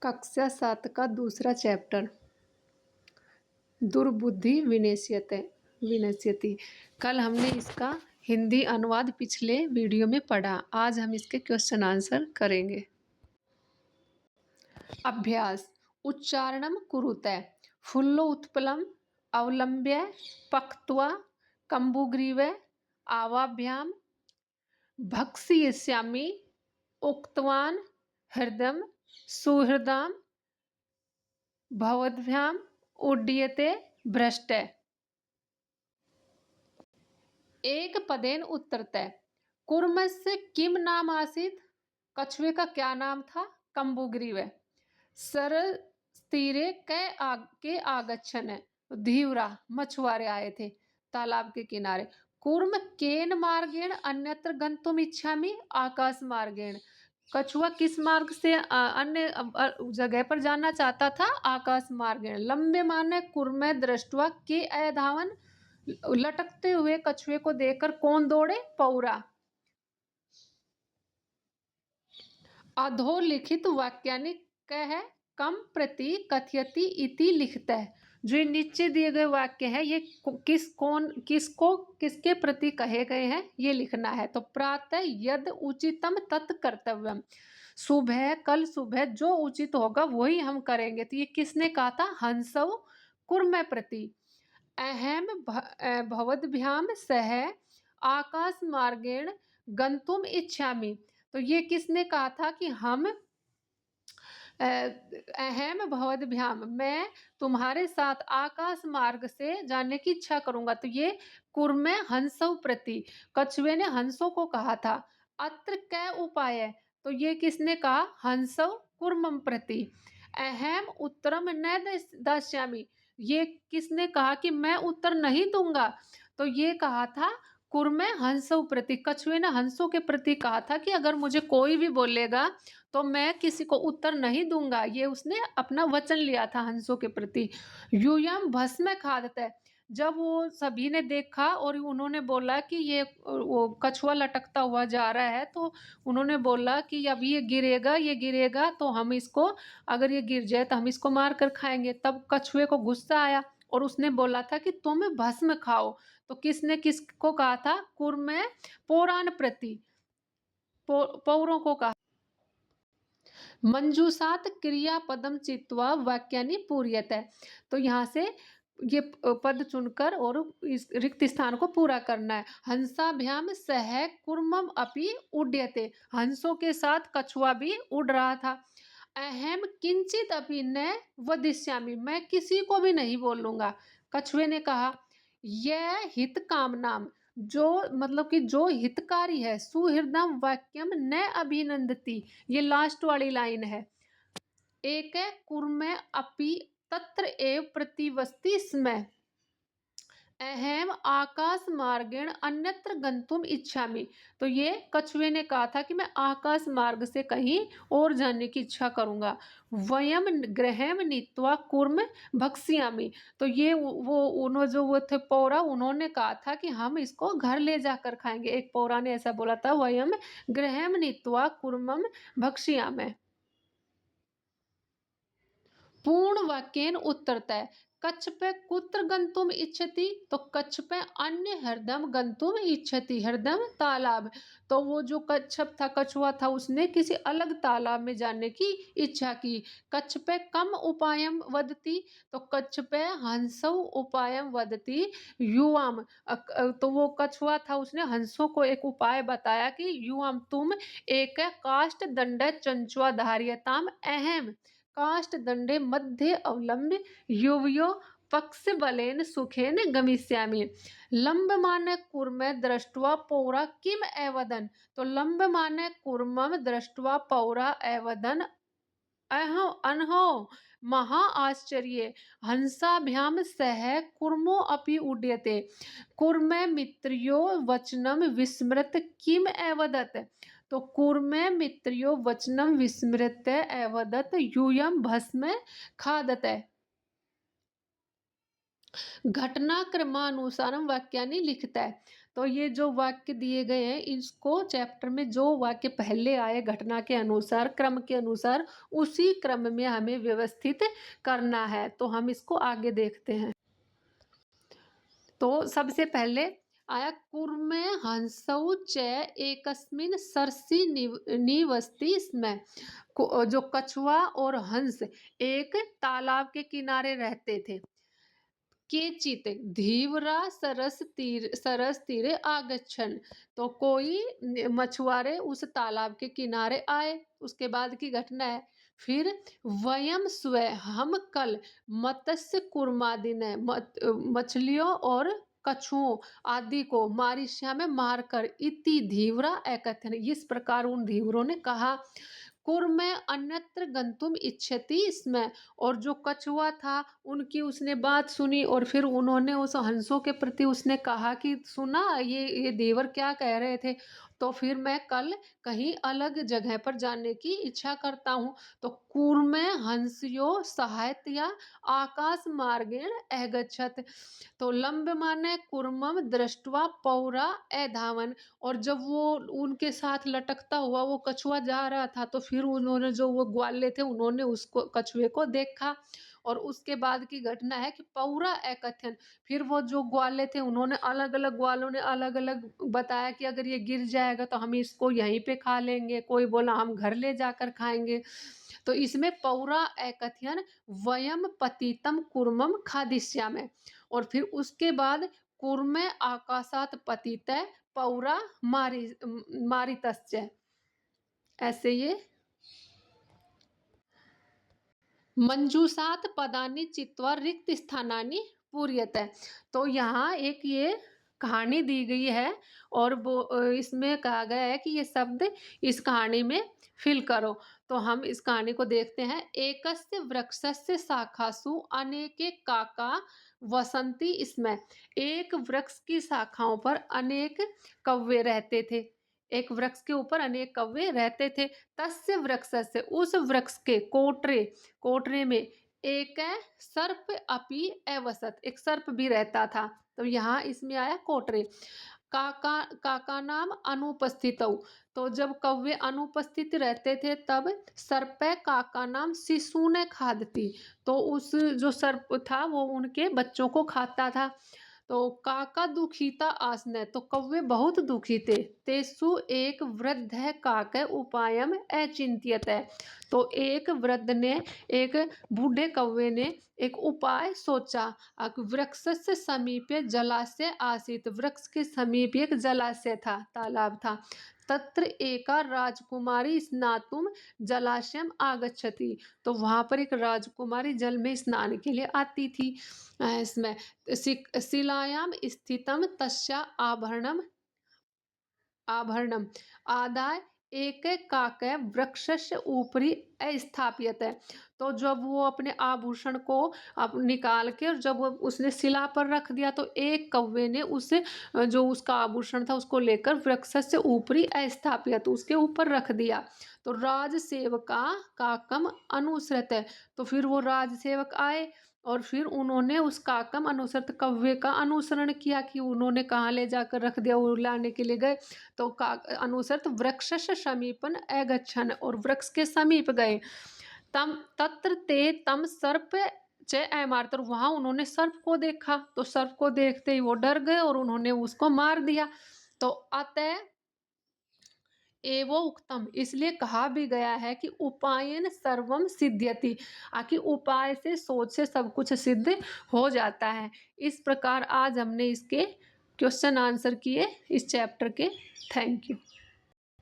कक्षा 7 का दूसरा चैप्टर दुर्बुद्धि विनश्यति। कल हमने इसका हिंदी अनुवाद पिछले वीडियो में पढ़ा। आज हम इसके क्वेश्चन आंसर करेंगे। अभ्यास। उच्चारणं कुरुते। फुल्लोत्पलम् अवलंब्य पक्त्वा कम्बुग्रीवे आवाभ्याम भक्षयिष्यामि उक्तवान् हृदयं सुहृदां भवद्भ्याम उड्डीयते भ्रष्टे। एक पदेन उत्तरते। कूर्मस्य किम नाम आसीत्? कछुए का क्या नाम था? कम्बुग्रीवे। सरस्तीरे के आगच्छन्। धीवरा मछुआरे आए थे तालाब के किनारे। कूर्म केन मार्गेण अन्यत्र गन्तुम् इच्छामि? आकाश मार्गेण। कछुआ किस मार्ग से अन्य जगह पर जाना चाहता था? आकाश मार्गेण। लंबे माने कूर्मे दृष्ट्वा के अधावन। लटकते हुए कछुए को देखकर कौन दौड़े? पौरा। अधोलिखित वाक्यानि कह कम प्रति कथयति इति लिखता है। जो ये नीचे दिए गए वाक्य है ये किसके प्रति कहे गए हैं ये लिखना है। तो प्रातः यद उचितम तत् कर्तव्यम। सुबह कल सुबह जो उचित होगा वही हम करेंगे। तो ये किसने कहा था? हंसव कुर्म प्रति। अहम भवद्भ्याम सह आकाश मार्गेण गंतुम इच्छामि। तो ये किसने कहा था कि हम अहम भवद्भ्याम मैं तुम्हारे साथ आकाश मार्ग से जाने की इच्छा करूंगा। तो ये कुर्मे हंसव प्रति कछुए ने हंसों को कहा था। अत्र कै उपाय है? तो ये किसने कहा? हंसव कुर्मम प्रति। अहम उत्तरम न दास्यामि। ये किसने कहा कि मैं उत्तर नहीं दूंगा? तो ये कहा था कुर्मे हंसव प्रति। कछुए ने हंसों के प्रति कहा था कि अगर मुझे कोई भी बोलेगा तो मैं किसी को उत्तर नहीं दूंगा। ये उसने अपना वचन लिया था हंसों के प्रति। यूयम भस्म खादते। जब वो सभी ने देखा और उन्होंने बोला कि ये वो कछुआ लटकता हुआ जा रहा है तो उन्होंने बोला कि अब ये गिरेगा तो हम इसको अगर ये गिर जाए तो हम इसको मार कर खाएंगे। तब कछुए को गुस्सा आया और उसने बोला था कि तुम भस्म खाओ। तो किसने किसको कहा था? कुर्मे पौराण प्रति पौरों को कहा। मंजूषात क्रियापदम चित्वा वाक्यानि पूर्यते। तो यहाँ से ये पद चुनकर और इस रिक्त स्थान को पूरा करना है। हंसाभ्याम सह कुर्मम अपि उड्यते। हंसों के साथ कछुआ भी उड़ रहा था। अहम किंचित अपि न वदिष्यामि। मैं किसी को भी नहीं बोलूंगा। कछुए ने कहा यह हित कामनाम जो मतलब कि जो हितकारी है। सुहृदम वाक्यम न अभिनंदती। ये लास्ट वाली लाइन है। एक कुर्मे अपि तत्र एव प्रतिवस्ति स्म। अहम आकाश मार्गेण अन्यत्र गंतुम इच्छामि। तो ये कछुए ने कहा था कि मैं आकाश मार्ग से कहीं और जाने की इच्छा करूंगा। वयम गृहम नीत्वा कुर्म भक्ष्यामि। तो ये वो थे पौरा उन्होंने कहा था कि हम इसको घर ले जाकर खाएंगे। एक पौरा ने ऐसा बोला था वयम गृहम नीत्वा कुर्मम भक्ष्यामि। पूर्ण वाक्येन उत्तरतः। कच्छपे कुत्र गंतुम इच्छति? तो कच्छपे अन्य हृदम गंतुम इच्छति। हृदम तालाब। तो वो जो कच्छप था कछुआ था उसने किसी अलग तालाब में जाने की इच्छा की। कच्छपे कम उपायम वदति। तो कच्छपे हंसौ उपायम वदति युवाम। तो वो कछुआ था उसने हंसों को एक उपाय बताया कि युवाम तुम एक काष्ठ दंड चंचुआ धार्यताम अहम काष्ठ दंडे मध्य अवलंब्य युवयो पक्ष बलेन सुखेन गमिष्यामि। लंब माने कुर्मे दृष्ट्वा पौरा किम एवदन। तो लंब माने कुर्मम दृष्ट्वा पौरा एवदन अहो अनहो महा आश्चर्य हंसाभ्याम सह कुर्मो अपि उड्यते। कुर्मे मित्र्यो वचनम विस्मृत किम एवदत। तो कुर्मे मित्र्यो वचनम विस्मृत एवदत यूयम भस्म खादते। घटनाक्रमानुसारम वाक्यानि लिखता है। तो ये जो वाक्य दिए गए हैं, इसको चैप्टर में जो वाक्य पहले आए घटना के अनुसार, क्रम के अनुसार, उसी क्रम में हमें व्यवस्थित करना है। तो हम इसको आगे देखते हैं। तो सबसे पहले आया कुर्मे हंसौ च एकस्मिन सरसी निवसति स्म। जो कछुआ और हंस एक तालाब के किनारे रहते थे। केचित धीवरा सरस तीरे आगच्छन। तो कोई मछुआरे उस तालाब के किनारे आए। उसके बाद की घटना है, फिर वयम स्व हम कल मत्स्य कुर्मादिने मछलियों और कछुओं आदि को मारिष्या में मारकर इति धीवरा एकथन, इस प्रकार उन धीवरों ने कहा। कुर्म अन्यत्र गंतुम इच्छति इसमें। और जो कछुआ था उनकी उसने बात सुनी और फिर उन्होंने उस हंसों के प्रति उसने कहा कि सुना ये देवर क्या कह रहे थे, तो फिर मैं कल कहीं अलग जगह पर जाने की इच्छा करता हूँ। तो कूर्म हंसयो सहायतया आकाश मार्गेण अगच्छत। तो लंब माने कुर्मम दृष्टवा पौरा अधावन। और जब वो उनके साथ लटकता हुआ वो कछुआ जा रहा था, तो फिर उन्होंने जो वो ग्वाले थे उन्होंने उसको कछुए को देखा। और उसके बाद की घटना है कि पौरा एकथन, फिर वो जो ग्वाले थे उन्होंने अलग अलग ग्वालों ने अलग अलग बताया कि अगर ये गिर जाएगा तो हम इसको यहीं पे खा लेंगे, कोई बोला हम घर ले जाकर खाएंगे। तो इसमें पौरा एकथन वयम पतितम कुर्मम खादिष्यामि। और फिर उसके बाद कुर्मे आकाशात पतितः पौरा मारितश्च। ऐसे ये मंजूषात पदानि चित्वा रिक्त स्थानानि पूर्यते। तो यहाँ एक ये कहानी दी गई है और वो इसमें कहा गया है कि ये शब्द इस कहानी में फिल करो। तो हम इस कहानी को देखते हैं। एकस्य वृक्षस्य शाखासु अनेके काका वसंती इसमें। एक वृक्ष की शाखाओं पर अनेक कौवे रहते थे। एक वृक्ष के ऊपर अनेक कौवे रहते थे। तस्य वृक्षस्य उस वृक्ष के कोटरे में एक सर्प अपि अवसत, एक सर्प भी रहता था। तो यहाँ इसमें आया कोटरे। काका नाम अनुपस्थित। तो जब कौवे अनुपस्थित रहते थे तब सर्प काका नाम शिशु ने खादती। तो उस जो सर्प था वो उनके बच्चों को खाता था। तो काका दुखीता आसने, तो कौवे बहुत दुखी थे। तेसु एक वृद्ध है काके उपायम अचिंत्यत है। तो एक वृद्ध ने, एक बूढ़े कौवे ने एक उपाय सोचा। वृक्ष से समीपे जलाशय आसीत, वृक्ष के समीप एक जलाशय था, तालाब था। तत्र एका राजकुमारी स्नातुम जलाशयम आगच्छति। तो वहां पर एक राजकुमारी जल में स्नान के लिए आती थी। इसमें शिलायाम स्थितम तस्या आभरणम आदाय एक काके वृक्षस्य ऊपरी अस्थापित है। तो जब वो अपने आभूषण को अब निकाल के और जब वो उसने शिला पर रख दिया, तो एक कौवे ने उसे जो उसका आभूषण था उसको लेकर वृक्ष से ऊपरी अस्थापित, उसके ऊपर रख दिया। तो राजसेवका काकम अनुसृत है। तो फिर वो राजसेवक आए और फिर उन्होंने उस काकम अनुसृत कौवे का अनुसरण किया कि उन्होंने कहाँ ले जाकर रख दिया, वो लाने के लिए गए। तो अनुसृत वृक्ष समीपन अगच्छन, और वृक्ष के समीप गए। तम तत्र ते तम सर्प च अमारत, वहां उन्होंने सर्प को देखा। तो सर्प को देखते ही वो डर गए और उन्होंने उसको मार दिया। तो अतः एवो उक्तम, इसलिए कहा भी गया है कि उपायन सर्वम सिद्ध्यति, आकि उपाय से, सोच से सब कुछ सिद्ध हो जाता है। इस प्रकार आज हमने इसके क्वेश्चन आंसर किए इस चैप्टर के। Thank you.